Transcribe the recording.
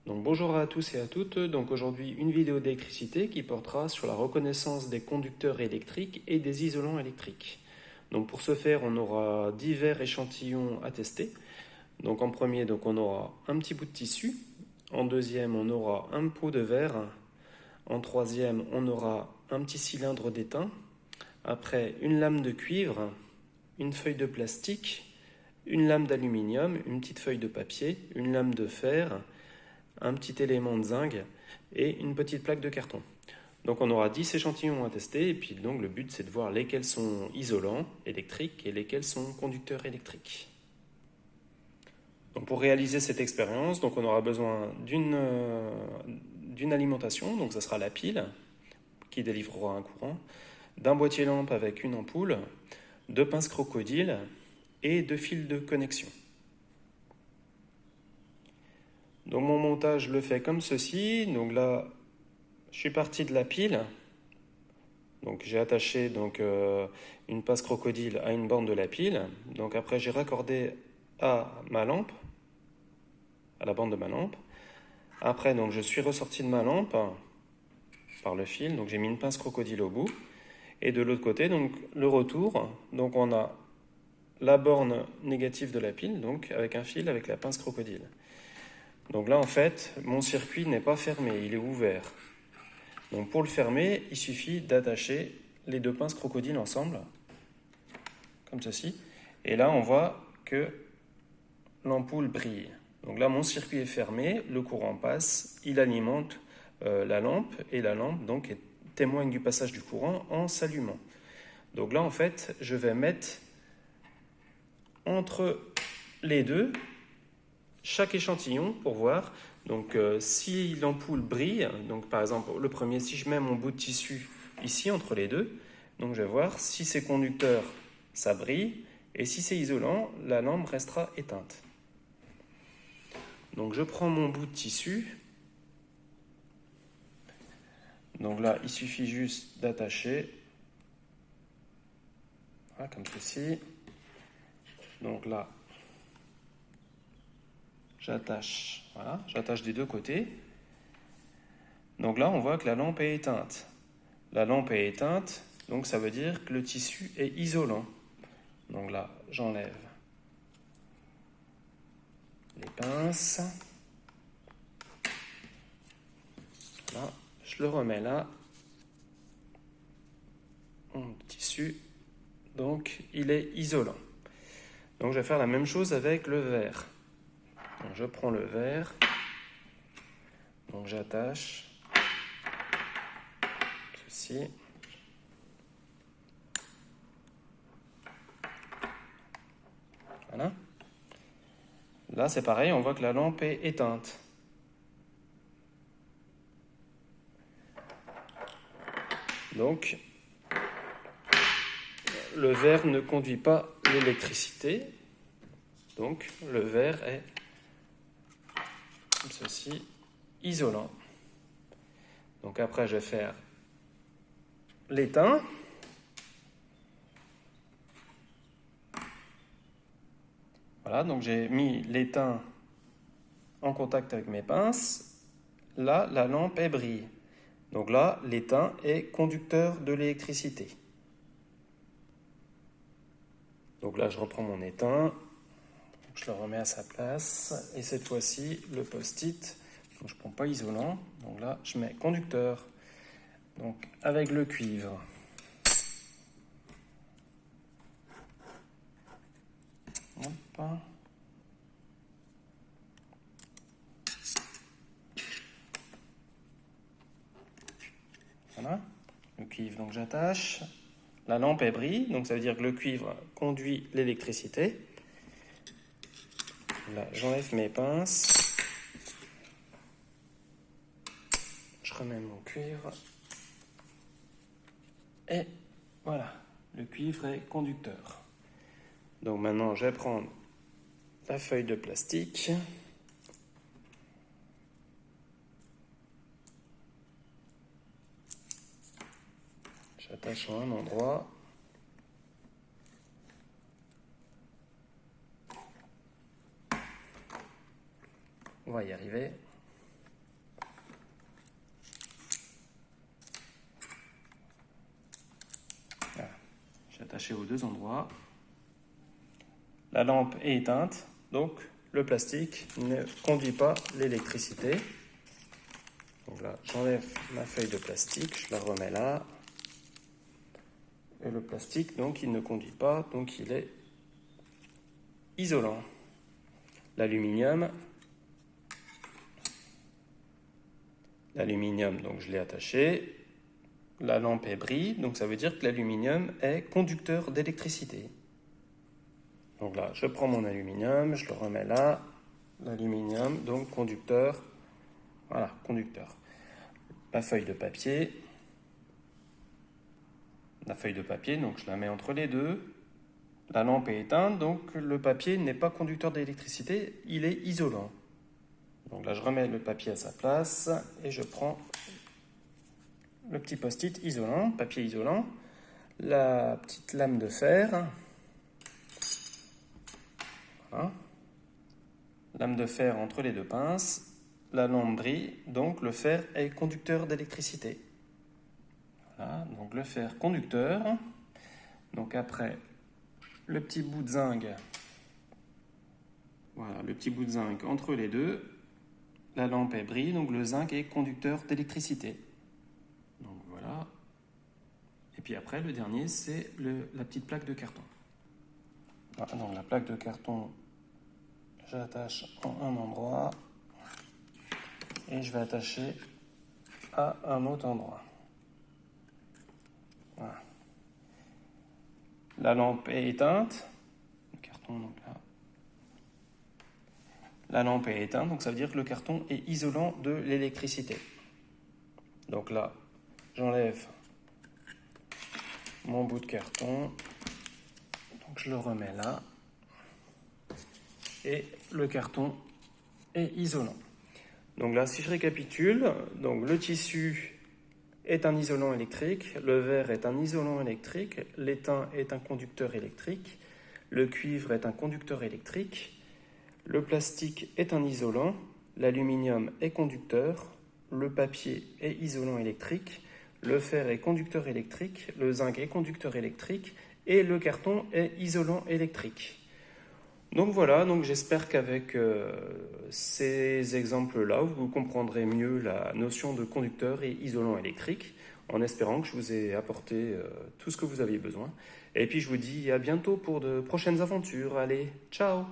Donc bonjour à tous et à toutes, donc aujourd'hui une vidéo d'électricité qui portera sur la reconnaissance des conducteurs électriques et des isolants électriques. Donc pour ce faire on aura divers échantillons à tester. Donc en premier donc on aura un petit bout de tissu, en deuxième on aura un pot de verre, en troisième on aura un petit cylindre d'étain, après une lame de cuivre, une feuille de plastique, une lame d'aluminium, une petite feuille de papier, une lame de fer, un petit élément de zinc et une petite plaque de carton. Donc on aura 10 échantillons à tester et puis donc le but c'est de voir lesquels sont isolants électriques et lesquels sont conducteurs électriques. Donc pour réaliser cette expérience, donc on aura besoin d'une alimentation, donc ça sera la pile qui délivrera un courant, d'un boîtier lampe avec une ampoule, de pinces crocodile et de fils de connexion. Donc mon montage le fait comme ceci. Donc là, je suis parti de la pile. Donc j'ai attaché une pince crocodile à une borne de la pile. Donc après j'ai raccordé à ma lampe, à la borne de ma lampe. Après donc je suis ressorti de ma lampe par le fil. Donc j'ai mis une pince crocodile au bout. Et de l'autre côté donc le retour. Donc on a la borne négative de la pile, donc avec un fil avec la pince crocodile. Donc là, en fait, mon circuit n'est pas fermé, il est ouvert. Donc pour le fermer, il suffit d'attacher les deux pinces crocodiles ensemble, comme ceci. Et là, on voit que l'ampoule brille. Donc là, mon circuit est fermé, le courant passe, il alimente la lampe, et la lampe donc témoigne du passage du courant en s'allumant. Donc là, en fait, je vais mettre entre les deux chaque échantillon pour voir. Donc si l'ampoule brille, donc par exemple le premier, si je mets mon bout de tissu ici entre les deux, donc je vais voir si c'est conducteur, ça brille, et si c'est isolant, la lampe restera éteinte. Donc je prends mon bout de tissu. Donc là, il suffit juste d'attacher. Voilà, comme ceci. Donc là, j'attache, voilà, j'attache des deux côtés. Donc là, on voit que la lampe est éteinte. La lampe est éteinte, donc ça veut dire que le tissu est isolant. Donc là, j'enlève les pinces. Là, je le remets là. Mon tissu, donc il est isolant. Donc je vais faire la même chose avec le verre. Donc je prends le verre. Donc j'attache ceci. Voilà. Là, c'est pareil, on voit que la lampe est éteinte. Donc, le verre ne conduit pas l'électricité. Donc, le verre est, comme ceci, isolant. Donc après, je vais faire l'étain. Voilà, donc j'ai mis l'étain en contact avec mes pinces. Là, la lampe est brille. Donc là, l'étain est conducteur de l'électricité. Donc là, je reprends mon étain. Je le remets à sa place. Et cette fois-ci, le post-it. Donc je ne prends pas isolant. Donc là, je mets conducteur. Donc avec le cuivre. Hop. Voilà, le cuivre, donc j'attache. La lampe est brille, donc ça veut dire que le cuivre conduit l'électricité. Là, j'enlève mes pinces. Je remets mon cuivre. Et voilà, le cuivre est conducteur. Donc maintenant, je vais prendre la feuille de plastique. J'attache à un endroit. On va y arriver. attaché aux deux endroits. La lampe est éteinte, donc le plastique ne conduit pas l'électricité. Donc là, j'enlève ma feuille de plastique, je la remets là. Et le plastique, donc, il ne conduit pas, donc il est isolant. L'aluminium, donc je l'ai attaché. La lampe est brille, donc ça veut dire que l'aluminium est conducteur d'électricité. Donc là, je prends mon aluminium, je le remets là. L'aluminium, donc conducteur. Voilà, conducteur. Ma feuille de papier. La feuille de papier, donc je la mets entre les deux. La lampe est éteinte, donc le papier n'est pas conducteur d'électricité, il est isolant. Donc là, je remets le papier à sa place et je prends le petit post-it isolant, papier isolant, la petite lame de fer. Voilà. Lame de fer entre les deux pinces. La lampe brille, donc le fer est conducteur d'électricité. Voilà, donc le fer conducteur. Donc après, le petit bout de zinc. Voilà, le petit bout de zinc entre les deux. La lampe est brille, donc le zinc est conducteur d'électricité. Donc voilà. Et puis après, le dernier, c'est la petite plaque de carton. Voilà, donc la plaque de carton, j'attache en un endroit. Et je vais attacher à un autre endroit. Voilà. La lampe est éteinte. Le carton, donc là. La lampe est éteinte, donc ça veut dire que le carton est isolant de l'électricité. Donc là, j'enlève mon bout de carton. Donc je le remets là. Et le carton est isolant. Donc là, si je récapitule, donc le tissu est un isolant électrique, le verre est un isolant électrique, l'étain est un conducteur électrique, le cuivre est un conducteur électrique, le plastique est un isolant, l'aluminium est conducteur, le papier est isolant électrique, le fer est conducteur électrique, le zinc est conducteur électrique et le carton est isolant électrique. Donc voilà, donc j'espère qu'avec ces exemples-là, vous comprendrez mieux la notion de conducteur et isolant électrique, en espérant que je vous ai apporté tout ce que vous aviez besoin. Et puis je vous dis à bientôt pour de prochaines aventures. Allez, ciao!